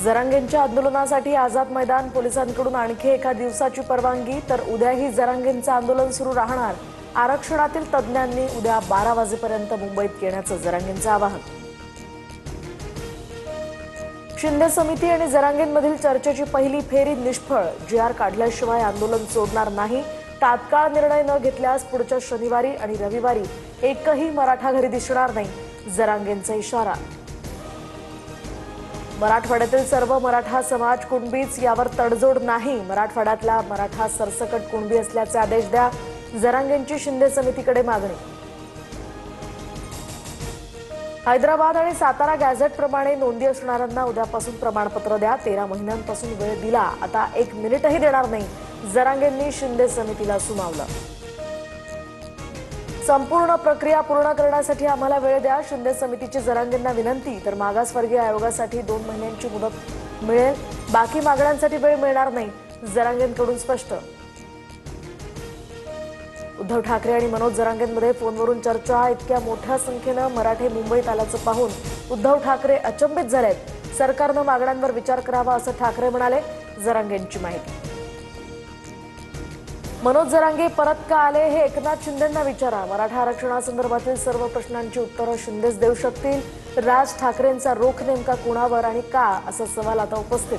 जरांगेंच्या आंदोलनासाठी आझाद मैदान पोलिसांकडून आणखी एका दिवसाची परवानगी, तर उद्याही जरांगेंचं आंदोलन सुरू राहणार। आरक्षणातील तज्ञांनी उद्या 12 वाजेपर्यंत मुंबईत येण्याचं जरांगेंचं आवाहन। शिंदे समिती आणि जरांगेंमधील चर्चेची पहिली फेरी निष्फळ, जीआर काढल्याशिवाय आंदोलन सोडणार नाही। तात्काळ निर्णय न घेतल्यास पुढच्या शनिवारी आणि रविवारी एकही मराठा घरी दिसणार नाही, जरांगेंचा इशारा। मराठवाड्यातील सर्व मराठा समाज कुणबीच, यावर तडजोड नाही। मराठवाड्यातला मराठा सरसकट कुणबी असल्याचे आदेश द्या, जरांगेंची शिंदे समितीकडे मागणी। हैदराबाद आणि सातारा गॅझेट प्रमाणे नोंदी असणाऱ्यांना उद्यापासून प्रमाणपत्र द्या। 13 महिन्यांपासून वेळ दिला, आता 1 मिनिटही देणार नाही, जरांगेंनी शिंदे समितीला सुनावलं। संपूर्ण प्रक्रिया पूर्ण करण्यासाठी आम्हाला वेळ द्या, शिंदे समितीची जरांगेंना विनंती। तर मागासवर्गीय आयोगासाठी 2 महिन्यांची मुदत मिळेल, बाकी मागण्यांसाठी वेळ मिळणार नाही, जरांगेंकडून स्पष्ट। उद्धव ठाकरे आणि मनोज जरांगेंमध्ये फोनवरून चर्चा, इतक्या मोठ्या संख्येनं मराठे मुंबईत आल्याचं पाहून उद्धव ठाकरे अचंबित झालेत। सरकारनं मागण्यांवर विचार करावा असं ठाकरे म्हणाले, जरांगेंची माहिती। मनोज जरांगे परत का आले हे एकनाथ शिंदेंना विचारा, मराठा आरक्षणासंदर्भातील सर्व प्रश्नांची उत्तरं शिंदेच देऊ शकतील। राज ठाकरेंचा रोख नेमका कुणावर आणि का, असा सवाल आता उपस्थित।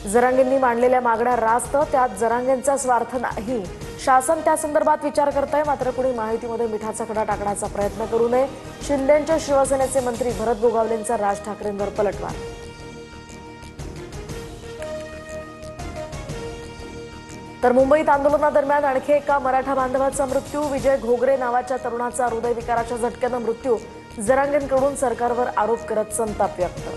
जरांगेंनी मांडलेल्या मागण्या रास्त, त्यात जरांगेंचा स्वार्थ नाही। शासन त्या संदर्भात विचार करतंय, मात्र कुणी माहितीमध्ये मिठाचा खडा टाकण्याचा प्रयत्न करू नये। शिंदेंच्या शिवसेनेचे मंत्री भरत गोगावलेंचा राज ठाकरेंवर पलटवार। तर मुंबईत आंदोलनादरम्यान आणखी एका मराठा बांधवाचा मृत्यू, विजय घोगरे नावाच्या तरुणाचा हृदयविकाराच्या झटक्यानं मृत्यू, जरांगेंकडून सरकारवर आरोप करत संताप व्यक्त।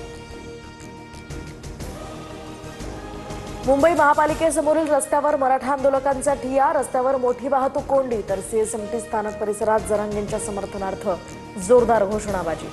मुंबई महापालिकेसमोरील रस्त्यावर मराठा आंदोलकांचा ठिय्या, रस्त्यावर मोठी वाहतूक कोंडी, तर सीएसएमटी स्थानक परिसरात जरांगेंच्या समर्थनार्थ जोरदार घोषणाबाजी।